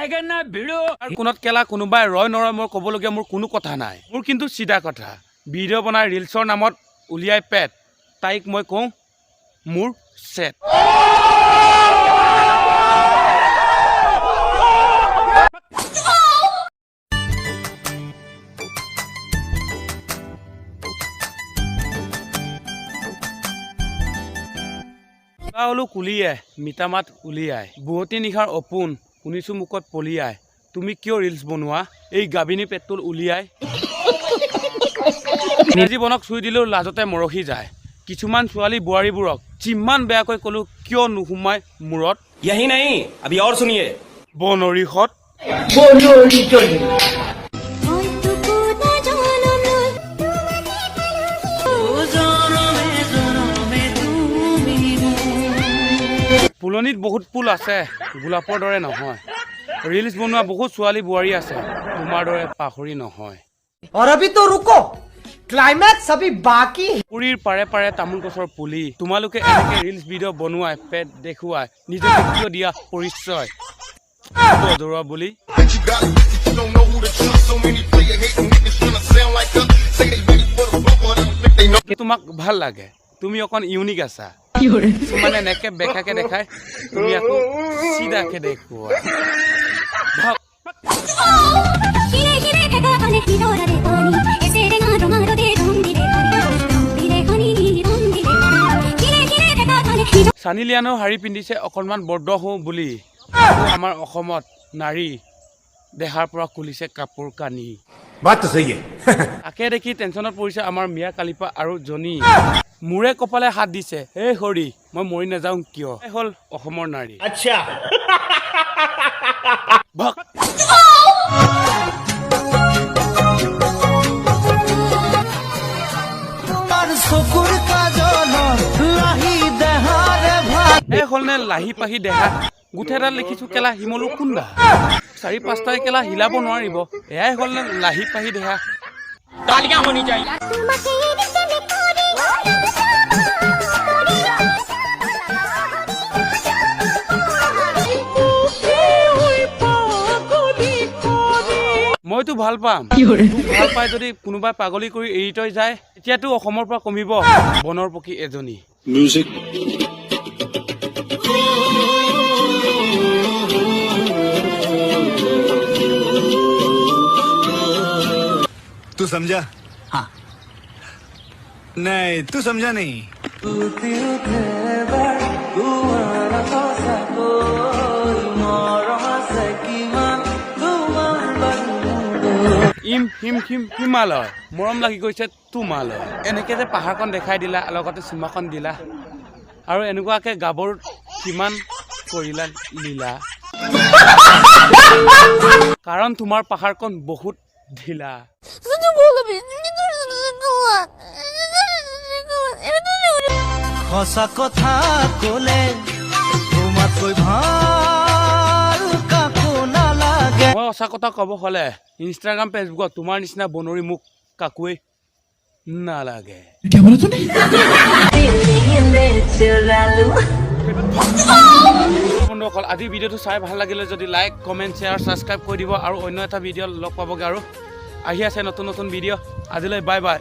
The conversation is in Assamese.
आएगा ना भिड़ो কোনত কেলা কোনোবাই ৰয় নৰয় মই ক'বলগীয়া মোৰ কোনো কথা নাই মোৰ কিন্তু চিধা কথা ভিডিঅ' বনাই ৰিলছৰ নামত উলিয়াই পেট তাইক মই কওঁ মোৰ সেট হলো কুলিয়াই মিটামাত উলিয়াই বুহতি নিশাৰ অপোন শুনিছো মুখত পলিয়াই তুমি কিয় ৰিলছ বনোৱা এই গাবিনী পেট্ৰল উলিয়াই জীৱনক চুই দিলেও লাজতে মৰহি যায় কিছুমান ছোৱালী বোৱাৰীবোৰক যিমান বেয়াকৈ ক'লো কিয় নুহুমাই মূৰত यही नहीं अभी और सुनिए বনৰীখত ফুলনিত বহুত ফুল আছে গোলাপৰ দৰে নহয় ৰিলছ বনোৱা বহুত ছোৱালী বোৱাৰী আছে তোমাৰ দৰে পাহৰি নহয় और अभी तो रुको क्लाइमैक्स अभी बाकी है পুৰীৰ পাৰে পাৰে তামোল গছৰ পুলি তোমালোকে এনেকে ৰিলছ ভিডিঅ' বনোৱাই পেট দেখুৱাই নিজকে কিয় দিয়া পৰিচয় দৌৰা বুলি তোমাক ভাল লাগে তুমি অকণ ইউনিক আছা মানে এনেকে বেকাকে দেখাই তুমি আকৌ চিধাকে দেখুৱা সানি লিয়ানৰ শাৰী পিন্ধিছে অকণমান বৰ্দ হওঁ বুলি আমাৰ অসমত নাৰী দেহাৰ পৰা খুলিছে কাপোৰ কানি তাকে দেখি টেনচনত পৰিছে আমাৰ মিয়া কালিপা আৰু জনী মূৰে কপালে হাত দিছে হে হৰি মই মৰি নাযাওঁ কিয় হ'ল অসমৰ নাৰী अच्छा হ'ল নে লাহি পাহি দেহা গোটেইডাল লিখিছো কেলা হিমলু কুন্দা 4-5টাই কেলা হিলাব নোৱাৰিব এয়াই হ'ল নে লাহি পাহি দেহা तालियां होनी चाहिए মইতো ভাল পাম ভাল পাই যদি কোনোবাই পাগলী কৰি এৰি থৈ যায় এতিয়াতো অসমৰ পৰা কমিব বনৰ পক্ষী এজনী म्यूजिक तू समझा हाँ नहीं तू समझा नहीं ইম হিম হিম হিমালয় মৰম লাগি গৈছে তোমালৈ এনেকে যে পাহাৰখন দেখাই দিলা লগতে সীমাখন দিলা আৰু এনেকুৱাকে গাবৰ কিমান কৰিলা লীলা কাৰণ তোমাৰ পাহাৰখন বহুত ঢিলা সঁচা কথা ক'লে তোমাতকৈ ভাল কাকো নালাগে মই সঁচা কথা ক'ব হ'লে ইনষ্টাগ্ৰাম ফেচবুকত তোমাৰ নিচিনা বনৰী মোক কাকোৱেই নালাগে বন্ধুসকল আজি ভিডিঅ'টো চাই ভাল লাগিলে যদি লাইক কমেণ্ট শ্বেয়াৰ ছাবস্ক্ৰাইব কৰি দিব আৰু অন্য এটা ভিডিঅ' লগ পাবগৈ আৰু আহি আছে নতুন নতুন ভিডিঅ' আজিলৈ বাই বাই